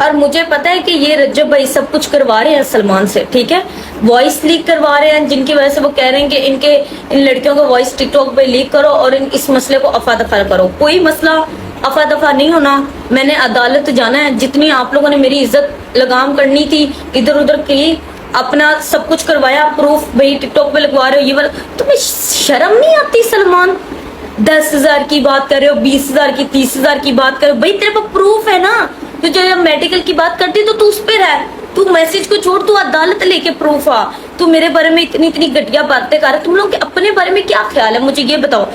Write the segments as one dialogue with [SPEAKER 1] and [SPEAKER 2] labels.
[SPEAKER 1] और मुझे पता है कि ये रज्जब भाई सब कुछ करवा रहे हैं सलमान से, ठीक है। वॉइस लीक करवा रहे हैं जिनकी वजह से वो कह रहे हैं कि इन लड़कियों को वॉइस टिकटॉक पे लीक करो और इस मसले को अफा दफा करो। कोई मसला अफा दफा नहीं होना। मैंने अदालत जाना है। जितनी आप लोगों ने मेरी इज्जत लगाम करनी थी इधर उधर की, अपना सब कुछ करवाया, प्रूफ भाई टिकटॉक पे लगवा रहे हो ये वाला। तुम्हें शर्म नहीं आती सलमान? 10,000 की बात कर रहे हो, 20,000 की, 30,000 की बात कर रहे हो। भाई तेरे पास प्रूफ है ना। तो जब मेडिकल की बात करती तो तू उस पे रह। तू मैसेज को छोड़, तू अदालत लेके प्रूफ आ। तू मेरे बारे में इतनी इतनी घटिया बातें कर। तुम लोग अपने बारे में क्या ख्याल है मुझे ये बताओ।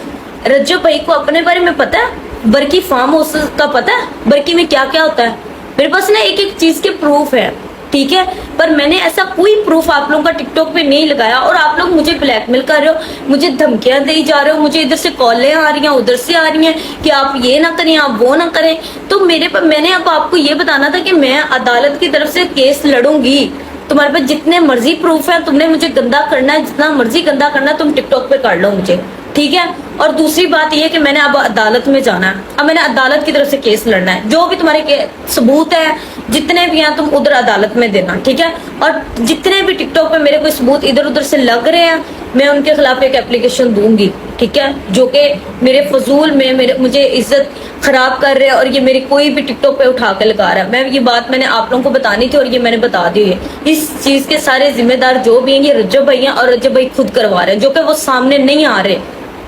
[SPEAKER 1] रज्जब भाई को अपने बारे में पता है? बर्की फार्म हाउस का पता है? बर्की में क्या क्या होता है? मेरे पास ना एक एक चीज के प्रूफ है, ठीक है। पर मैंने ऐसा कोई प्रूफ आप लोगों का टिकटॉक पे नहीं लगाया और आप लोग मुझे ब्लैकमेल कर रहे हो, मुझे धमकियां दे जा रहे हो। मुझे इधर से कॉलें आ रही हैं, उधर से आ रही हैं कि आप ये ना करें, आप वो ना करें। तो मैंने आपको ये बताना था कि मैं अदालत की तरफ से केस लड़ूंगी। तुम्हारे पास जितने मर्जी प्रूफ है, तुमने मुझे गंदा करना है, जितना मर्जी गंदा करना है तुम टिकटॉक पे कर लो मुझे, ठीक है। और दूसरी बात यह कि मैंने अब अदालत में जाना है। अब मैंने अदालत की तरफ से केस लड़ना है। जो भी तुम्हारे सबूत है, जितने भी हैं, तुम उधर अदालत में देना, ठीक है। और जितने भी टिकटॉक पे मेरे कोई सबूत इधर उधर से लग रहे हैं, मैं उनके खिलाफ एक एप्लीकेशन दूंगी, ठीक है। जो कि मेरे फजूल में मुझे इज्जत खराब कर रहे हैं और ये मेरी कोई भी टिकटॉक पे उठा के लगा रहा है। मैं ये बात मैंने आप लोगों को बतानी थी और ये मैंने बता दी है। इस चीज के सारे जिम्मेदार जो भी हैं ये रज्जब भाई हैं और रज्जब भाई खुद करवा रहे हैं, जो कि वो सामने नहीं आ रहे।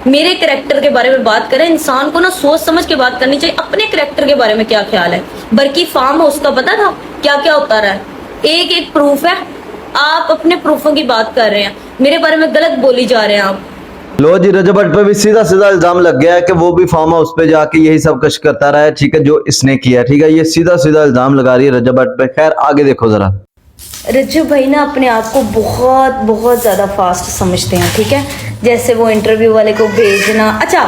[SPEAKER 1] मेरे कैरेक्टर के बारे में बात करें, इंसान को ना सोच समझ के बात करनी चाहिए। अपने कैरेक्टर के बारे में क्या ख्याल है? बल्कि फार्म हाउस का पता था क्या क्या होता रहा है? एक एक प्रूफ है। आप अपने प्रूफों की बात कर रहे हैं, मेरे बारे में गलत बोली जा रहे हैं आप।
[SPEAKER 2] लो जी, रज्जब भट्ट पे भी सीधा सीधा इल्जाम लग गया है कि वो भी फार्म हाउस पे जाके यही सब कुछ करता रहा है, ठीक है, जो इसने किया, ठीक है। ये सीधा सीधा इल्जाम लगा रही है रज्जब भट्ट पे। खैर आगे देखो जरा।
[SPEAKER 1] रज्जब भाई ना अपने आप को बहुत बहुत ज़्यादा फास्ट समझते हैं, ठीक है। जैसे वो इंटरव्यू वाले को भेजना, अच्छा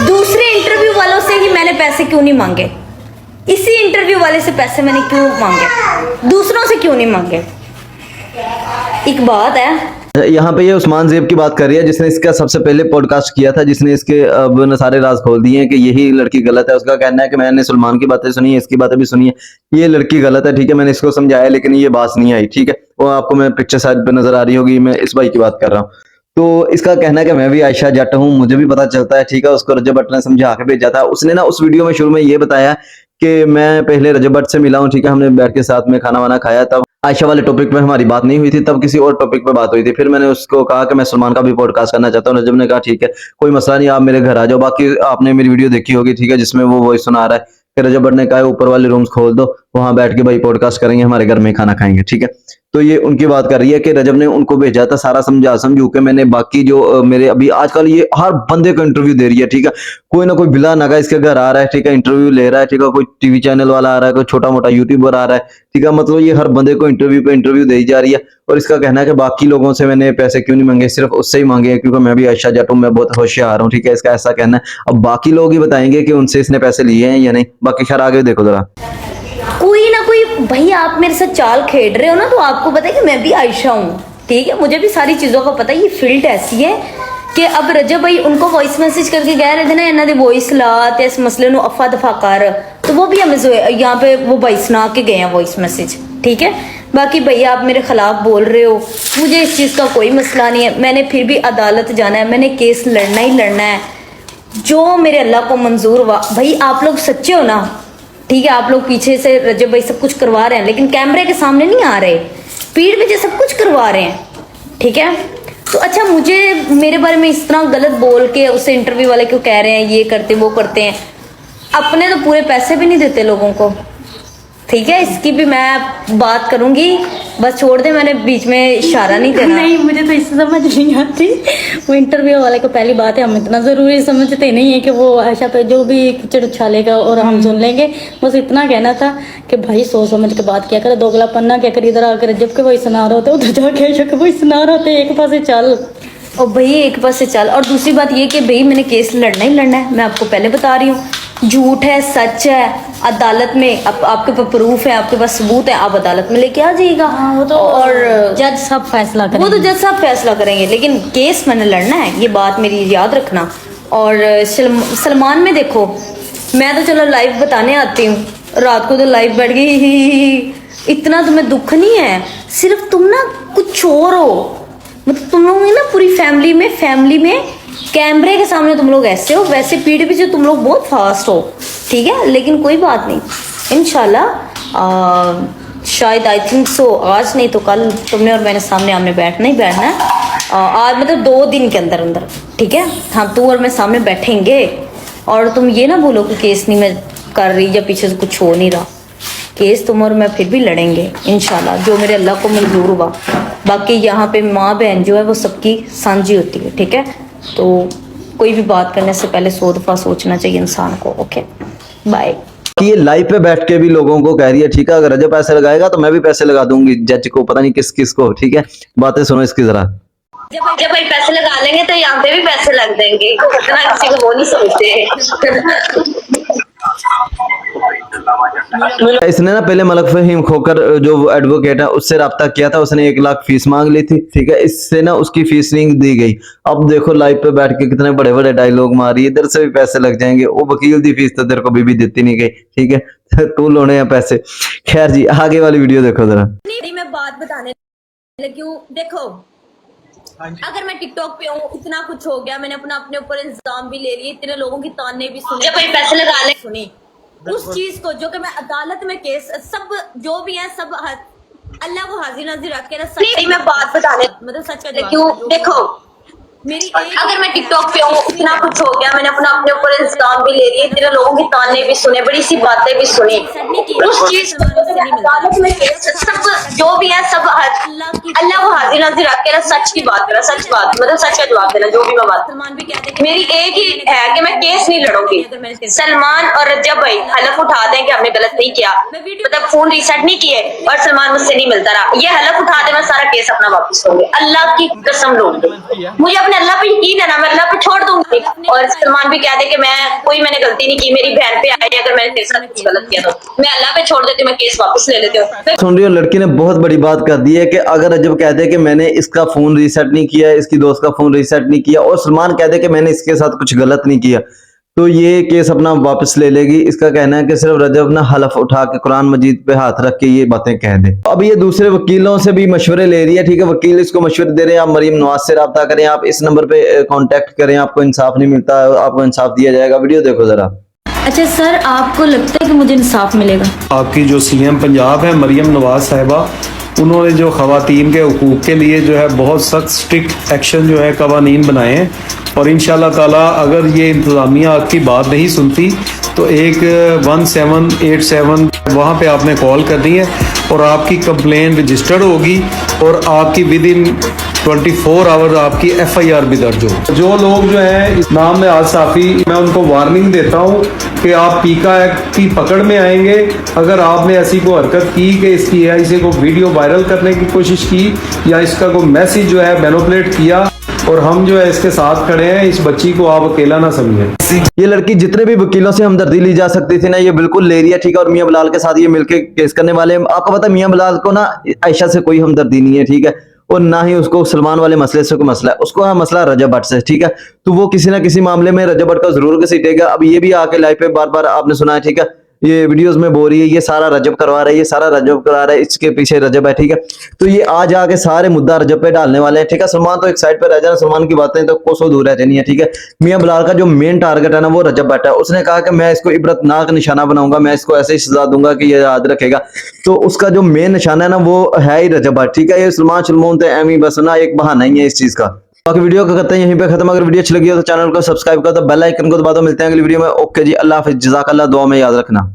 [SPEAKER 1] दूसरे इंटरव्यू वालों से ही मैंने पैसे क्यों नहीं मांगे? इसी इंटरव्यू वाले से पैसे मैंने क्यों मांगे? दूसरों से क्यों नहीं मांगे? एक बात है
[SPEAKER 2] यहाँ पे ये उस्मान ज़ेब की बात कर रही है, जिसने इसका सबसे पहले पॉडकास्ट किया था, जिसने इसके सारे राज खोल दिए हैं कि यही लड़की गलत है। उसका कहना है कि मैंने सलमान की बातें सुनी है, इसकी बातें भी सुनी है, ये लड़की गलत है, ठीक है। मैंने इसको समझाया लेकिन ये बात नहीं आई, ठीक है। वो आपको मैं पिक्चर साइड पे नजर आ रही होगी, मैं इस भाई की बात कर रहा हूँ। तो इसका कहना है कि मैं भी आयशा जट हूँ, मुझे भी पता चलता है, ठीक है। उसको रज्जब भट्ट ने समझा के भेजा था। उसने ना उस वीडियो में शुरू में ये बताया कि मैं पहले रज्जब भट्ट से मिला हूँ, ठीक है, हमने बैठ के साथ में खाना वाना खाया, तब आयशा वाले टॉपिक पे हमारी बात नहीं हुई थी, तब किसी और टॉपिक पे बात हुई थी। फिर मैंने उसको कहा कि मैं सलमान का भी पॉडकास्ट करना चाहता हूँ। रज्जब ने कहा ठीक है, कोई मसला नहीं, आप मेरे घर आ जाओ। बाकी आपने मेरी वीडियो देखी होगी, ठीक है, जिसमें वो वॉइस सुना रहा है कि रज्जब भट्ट ने कहा ऊपर वाले रूम्स खोल दो, वहां बैठ के भाई पॉडकास्ट करेंगे, हमारे घर में खाना खाएंगे, ठीक है। तो ये उनकी बात कर रही है कि रज्जब ने उनको भेजा था सारा समझू के। मैंने बाकी जो मेरे अभी आजकल ये हर बंदे को इंटरव्यू दे रही है, ठीक है। कोई ना कोई बिला नगा इसके घर आ रहा है, ठीक है, इंटरव्यू ले रहा है, ठीक है। कोई टीवी चैनल वाला आ रहा है, कोई छोटा मोटा यूट्यूबर आ रहा है, ठीक है। मतलब ये हर बंदे को इंटरव्यू पे इंटरव्यू दी जा रही है। और इसका कहना है कि बाकी लोगों से मैंने पैसे क्यों नहीं मांगे, सिर्फ उससे ही मांगे हैं क्योंकि मैं भी आयशा जट हूं, मैं बहुत होशियार हूं, ठीक है। इसका ऐसा कहना है। अब बाकी लोग ही बताएंगे कि उनसे इसने पैसे लिए हैं या नहीं। बाकी खैर आगे देखो जरा।
[SPEAKER 1] कोई ना कोई, भाई आप मेरे साथ चाल खेल रहे हो ना, तो आपको पता है कि मैं भी आयशा हूँ, ठीक है। मुझे भी सारी चीजों का पता है। ये फील्ड ऐसी है कि अब रज्जब भाई उनको वॉइस मैसेज करके कह रहे थे ना, इन्होंने वॉइस ला ते इस मसले ਨੂੰ अफा दफा कर, तो वो भी हमें यहाँ पे वो भाई सुना के गए हैं वॉइस मैसेज, ठीक है। बाकी भैया आप मेरे खिलाफ बोल रहे हो, मुझे इस चीज का कोई मसला नहीं है। मैंने फिर भी अदालत जाना है, मैंने केस लड़ना ही लड़ना है, जो मेरे अल्लाह को मंजूर हुआ। भाई आप लोग सच्चे हो ना, ठीक है। आप लोग पीछे से रज्जब भाई सब कुछ करवा रहे हैं लेकिन कैमरे के सामने नहीं आ रहे, पीठ पीछे सब कुछ करवा रहे हैं, ठीक है। तो अच्छा, मुझे मेरे बारे में इस तरह गलत बोल के उससे इंटरव्यू वाले क्यों कह रहे हैं ये करते वो करते हैं? अपने तो पूरे पैसे भी नहीं देते लोगों को, ठीक है। इसकी भी मैं बात करूंगी, बस छोड़ दे, मैंने बीच में इशारा नहीं करना।
[SPEAKER 3] नहीं, मुझे तो इससे समझ नहीं आती। वो इंटरव्यू वाले को पहली बात है, हम इतना ज़रूरी समझते नहीं है कि वो आयशा पे जो भी कीचड़ उछालेगा और हम सुन लेंगे। बस इतना कहना था कि भाई सोच समझ के बात किया कर, दोगला पन्ना क्या कर, इधर आकर जब के वही सुना रहे होते उधर जाके आयशा के वही सुना रहे होते, एक पास से चल।
[SPEAKER 1] और भाई एक पास से चल। और दूसरी बात ये कि भाई मैंने केस लड़ना ही लड़ना है, मैं आपको पहले बता रही हूँ। झूठ है सच है, अदालत में आपके पास प्रूफ है, आपके पास सबूत है, आप अदालत में लेके आ जाइएगा।
[SPEAKER 3] वो तो
[SPEAKER 1] और
[SPEAKER 3] जज सब फैसला करेंगे।
[SPEAKER 1] वो तो जज साहब फैसला करेंगे, लेकिन केस मैंने लड़ना है, ये बात मेरी याद रखना। और सलमान में देखो, मैं तो चलो लाइव बताने आती हूँ, रात को तो लाइव बैठ गई, ही, ही। इतना तुम्हें दुख नहीं है, सिर्फ तुम ना कुछ और हो। मतलब तुम लोग ना पूरी फैमिली में कैमरे के सामने तुम लोग ऐसे हो, वैसे पीठ पीछे तुम लोग बहुत फास्ट हो, ठीक है। लेकिन कोई बात नहीं, इंशाल्लाह शायद आई थिंक सो आज नहीं तो कल तुमने और मैंने सामने आमने बैठना ही बैठना है। आज मतलब 2 दिन के अंदर अंदर, ठीक है। हाँ, तू और मैं सामने बैठेंगे और तुम ये ना बोलो कि केस नहीं मैं कर रही या पीछे से कुछ हो नहीं रहा। केस तुम और मैं फिर भी लड़ेंगे इंशाल्लाह, जो मेरे अल्लाह को मंजूर हुआ। बाकी यहाँ पे माँ बहन जो है वो सबकी साझी होती है, ठीक है। तो कोई भी बात करने से पहले 100 दफा सोचना चाहिए इंसान को। Okay, bye.
[SPEAKER 2] कि ये लाइव पे बैठ के भी लोगों को कह रही है, ठीक है, अगर रजब पैसे लगाएगा तो मैं भी पैसे लगा दूंगी जज को, पता नहीं किस किस को, ठीक है। बातें सुनो इसकी जरा।
[SPEAKER 1] जब भाई पैसे लगा लेंगे तो यहाँ पे भी पैसे लग देंगे, इतना किसी को वो नहीं समझते।
[SPEAKER 2] इसने ना पहले मलक फहीम खोकर जो एडवोकेट है उससे राब्ता किया था, उसने 1 लाख फीस मांग ली थी, ठीक है। इससे ना उसकी फीस नहीं दी गई। अब देखो लाइव पे बैठ के कितने बड़े बड़े डायलॉग मारी, इधर से भी पैसे लग जाएंगे, वो वकील दी फीस तो तेरे को भी देती नहीं गई, ठीक है। तू लोने हैं पैसे। खैर जी, आगे वाली वीडियो देखो जरा।
[SPEAKER 1] नहीं, मैं बात बताने लगी हूँ। देखो, अगर मैं टिकटॉक पे हूँ, इतना कुछ हो गया, मैंने अपने ऊपर इल्जाम भी ले लिए, इतने लोगों की ताने भी सुने, जब भाई पैसे लगा ले सुनी उस चीज को जो कि मैं अदालत में केस सब जो भी है सब अल्लाह को हाजिर नाजिर रख के नहीं, मैं बात बताने मतलब सच का क्यों। देखो मेरी अगर मैं टिकटॉक पे हूँ, इतना कुछ हो गया, मैंने अपने ऊपर इल्जाम भी ले लिए, इतने लोगों की ताने भी सुने, बड़ी सी बातें भी सुनी, उस चीज अदालत में केस सब जो भी है सब अल्लाह को हाजिर नाजिर रख के सच की बात करा, सच बात मतलब सच का जवाब देना, जो भी मैं बात। मेरी एक ही है कि मैं केस नहीं लड़ूंगी। सलमान और रजब भाई हलफ उठा दें कि हमने गलत नहीं किया, मतलब फोन रीसेट नहीं किए और सलमान मुझसे नहीं मिलता रहा, ये हलफ उठा दे, मैं सारा केस अपना वापस लूंगी, अल्लाह की कसम लूंगी। मुझे अपने अल्लाह पे यकीन है ना, मैं अल्लाह पे छोड़ दूंगी। और सलमान भी कह दे कि मैंने गलती नहीं की, मेरी बहन पे आई, अगर मैंने तेरे साथ कुछ गलत किया तो मैं अल्लाह पे छोड़ देती हूँ, मैं केस वापस ले लेती हूँ।
[SPEAKER 2] सुन रही हो, लड़की ने बहुत बड़ी बात कर दी है कि अगर रजब कह दे कि मैंने इसका फोन रीसेट नहीं किया, इसकी दोस्त का फोन रीसेट नहीं किया, और सलमान कह दे कि मैंने इसके साथ कुछ गलत नहीं किया, तो ये केस अपना वापस ले लेगी। इसका कहना है कि सिर्फ रजब ना हलफ उठा के कुरान मजीद पे हाथ रख के ये बातें कह दे। अब ये दूसरे वकीलों से भी मशवरे ले रही है, ठीक है। वकील इसको मशवरे दे रहे हैं, आप मरीम नवाज से राब्ता करें, आप इस नंबर पे कांटेक्ट करें, आपको इंसाफ नहीं मिलता, आपको इंसाफ दिया जाएगा। वीडियो देखो जरा।
[SPEAKER 1] अच्छा सर, आपको लगता है कि मुझे इंसाफ मिलेगा?
[SPEAKER 4] आपकी जो सीएम पंजाब है मरीम नवाज साहिबा, उन्होंने जो ख़वातीन के हुकूक के लिए जो है बहुत सख्त स्ट्रिक्ट एक्शन जो है कवानीन बनाए हैं, और इंशाल्लाह ताला अगर ये इंतज़ामिया आपकी बात नहीं सुनती तो एक 1787 वहाँ पे आपने कॉल करनी है और आपकी कंप्लेन रजिस्टर्ड होगी और आपकी विद इन 24 आवर आपकी FIR भी दर्ज हो। जो लोग जो है इस नाम में आसाफी, मैं उनको वार्निंग देता हूँ कि आप पीका एक्ट की पकड़ में आएंगे अगर आपने ऐसी कोई हरकत की कि इसकी इसे को वीडियो वायरल करने की कोशिश की या इसका कोई मैसेज जो है मैनिपुलेट किया, और हम जो है इसके साथ खड़े हैं। इस बच्ची को आप अकेला ना समझें।
[SPEAKER 2] ये लड़की जितने भी वकीलों से हमदर्दी ली जा सकती थी ना, ये बिल्कुल ले रही है, ठीक है। और मियां बिलाल के साथ ये मिलके केस करने वाले हैं। आपको पता है मियां बिलाल को ना आयशा से कोई हमदर्दी नहीं है, ठीक है, और ना ही उसको सलमान वाले मसले से कोई मसला है, उसको हाँ मसला रजब भट्ट से, ठीक है। तो वो किसी ना किसी मामले में रजब भट्ट का जरूर घसीटेगा। अब ये भी आके लाइव पे बार बार आपने सुना है, ठीक है, ये वीडियोस में बोल रही है ये सारा रजब करवा रहा है, ये सारा रजब करा रहा है, इसके पीछे रजब है, ठीक है। तो ये आज आके सारे मुद्दा रजब पे डालने वाले हैं, ठीक है। सलमान तो एक साइड पे रह जाना, सलमान की बातें तो कोसों दूर रह जानी है, ठीक है। मियां बिलाल का जो मेन टारगेट है ना वो रजब भट्ट है। उसने कहा कि मैं इसको इबरतनाक निशाना बनाऊंगा, मैं इसको ऐसे सजा दूंगा कि ये याद रखेगा। तो उसका जो मेन निशाना है ना वो है ही रजब भट्ट, ठीक है। ये सलमान तो एमी बस ना एक बहाना ही है इस चीज का। बाकी वीडियो को करते हैं यहीं पे खत्म। अगर वीडियो अच्छी लगी हो तो चैनल को सब्सक्राइब कर दो, बेल आइकन को दबा दो। मिलते हैं अगली वीडियो में। ओके जी, अल्लाह हाफिज, जज़ाकल्लाह, दुआ में याद रखना।